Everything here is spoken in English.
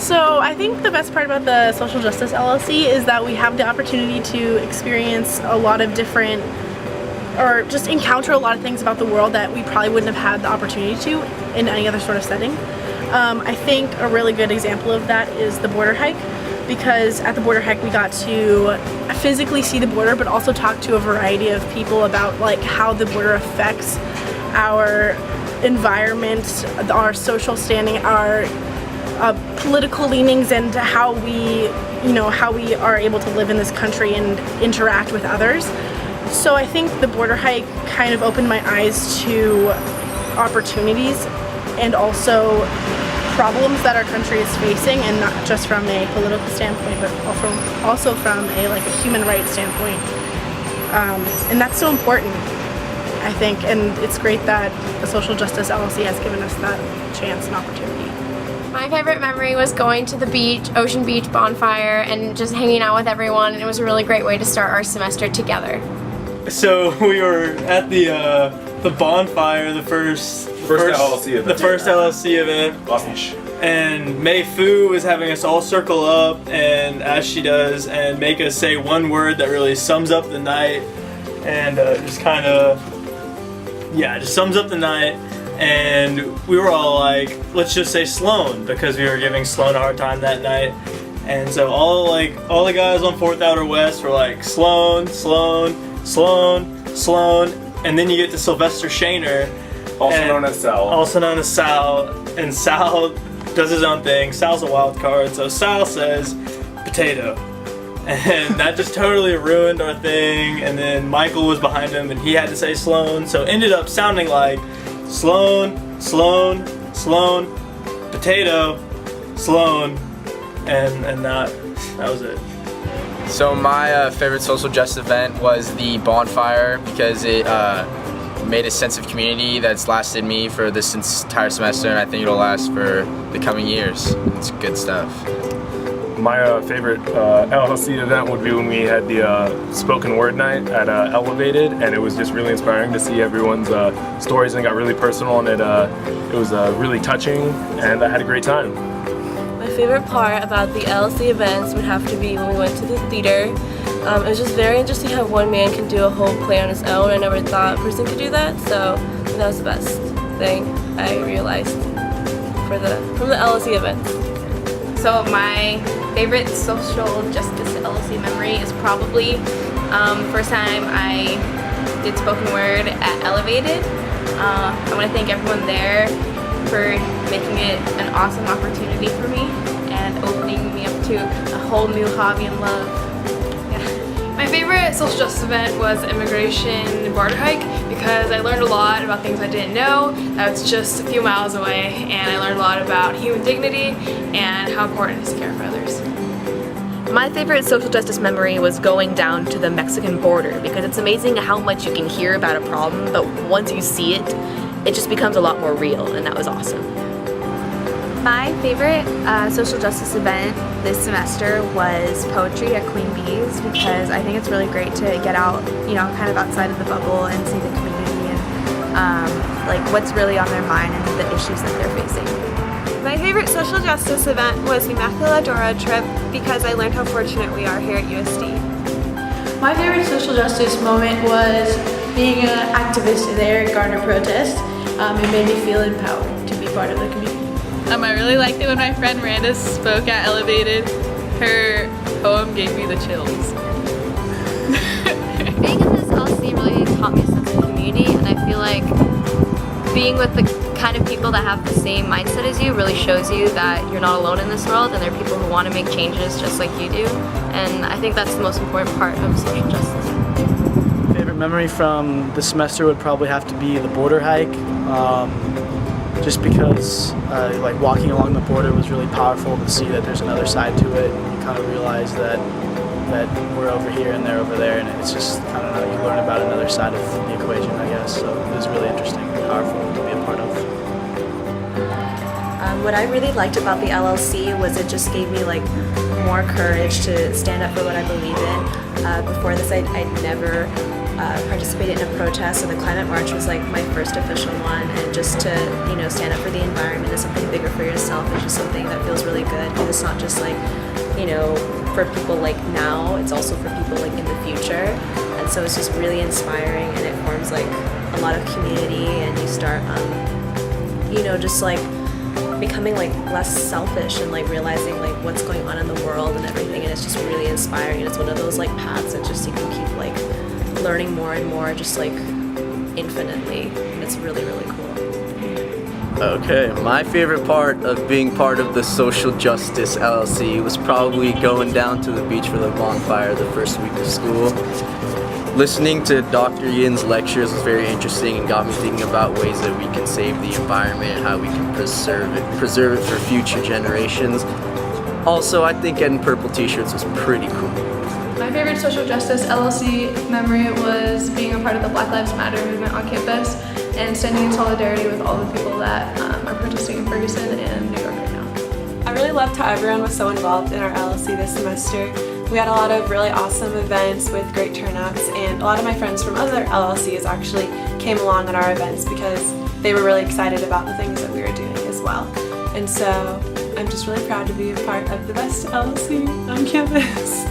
So I think the best part about the Social Justice LLC is that we have the opportunity to experience a lot of different, or just encounter a lot of things about the world that we probably wouldn't have had the opportunity to in any other sort of setting. I think a really good example of that is the border hike, because at the border hike we got to physically see the border, but also talk to a variety of people about like how the border affects our environment, our social standing, our political leanings, and how we are able to live in this country and interact with others. So I think the border hike kind of opened my eyes to opportunities and also problems that our country is facing, and not just from a political standpoint, but also from a human rights standpoint. And that's so important, I think, and it's great that the Social Justice LLC has given us that chance and opportunity. My favorite memory was going to the beach, Ocean Beach bonfire, and just hanging out with everyone, and it was a really great way to start our semester together. So we were at the bonfire, the first LLC event. The first LLC event. Awesome. And Mei Fu was having us all circle up, and as she does, and make us say one word that really sums up the night, and just sums up the night. And we were all like, let's just say Sloan, because we were giving Sloan a hard time that night. And so all the guys on 4th Outer West were like, Sloan, Sloan, Sloan, Sloan, and then you get to Sylvester Shaner, also known as Sal. And Sal does his own thing. Sal's a wild card, so Sal says potato, and that just totally ruined our thing. And then Michael was behind him, and he had to say Sloan, so it ended up sounding like Sloan, Sloan, Sloan, potato, Sloan, and that was it. So my favorite social justice event was the bonfire, because it made a sense of community that's lasted me for this entire semester, and I think it'll last for the coming years. It's good stuff. My favorite LLC event would be when we had the spoken word night at Elevated, and it was just really inspiring to see everyone's stories, and it got really personal, and it was really touching, and I had a great time. My favorite part about the LLC events would have to be when we went to the theater. It was just very interesting how one man can do a whole play on his own. I never thought a person could do that, so that was the best thing I realized from the LLC events. So my favorite social justice LLC memory is probably first time I did spoken word at Elevated. I want to thank everyone there for making it an awesome opportunity for me and opening me up to a whole new hobby and love. My favorite social justice event was immigration border hike, because I learned a lot about things I didn't know. That was just a few miles away, and I learned a lot about human dignity and how important it is to care for others. My favorite social justice memory was going down to the Mexican border, because it's amazing how much you can hear about a problem, but once you see it, it just becomes a lot more real, and that was awesome. My favorite social justice event this semester was poetry at Queen Bee's, because I think it's really great to get out, kind of outside of the bubble and see the community and what's really on their mind and the issues that they're facing. My favorite social justice event was the Immaculadora trip, because I learned how fortunate we are here at USD. My favorite social justice moment was being an activist there at Gardner Protest. It made me feel empowered to be part of the community. I really liked it when my friend Miranda spoke at Elevated. Her poem gave me the chills. Being in this LLC really taught me a sense of community, and I feel like being with the kind of people that have the same mindset as you really shows you that you're not alone in this world, and there are people who want to make changes just like you do, and I think that's the most important part of social justice. Favorite memory from the semester would probably have to be the border hike. Just because walking along the border was really powerful to see that there's another side to it, and you kind of realize that we're over here and they're over there, and it's just, I don't know, you learn about another side of the equation, I guess. So it was really interesting and powerful to be a part of. What I really liked about the LLC was it just gave me more courage to stand up for what I believe in. Before this, I'd never participated in a protest, so the climate march was like my first official one, and just to, you know, stand up for the environment and something bigger for yourself is just something that feels really good, because it's not just like, you know, for people like now, it's also for people like in the future. And so it's just really inspiring, and it forms like a lot of community, and you start you know, just like becoming like less selfish and like realizing like what's going on in the world and everything, and it's just really inspiring, and it's one of those like paths that just you can keep like learning more and more, just like infinitely, and it's really, really cool. Okay, my favorite part of being part of the Social Justice LLC was probably going down to the beach for the bonfire the first week of school. Listening to Dr. Yin's lectures was very interesting and got me thinking about ways that we can save the environment and how we can preserve it for future generations. Also, I think getting purple t-shirts was pretty cool. My favorite Social Justice LLC memory was being a part of the Black Lives Matter movement on campus and standing in solidarity with all the people that are protesting in Ferguson and New York right now. I really loved how everyone was so involved in our LLC this semester. We had a lot of really awesome events with great turnouts, and a lot of my friends from other LLCs actually came along at our events because they were really excited about the things that we were doing as well. And so I'm just really proud to be a part of the best LLC on campus.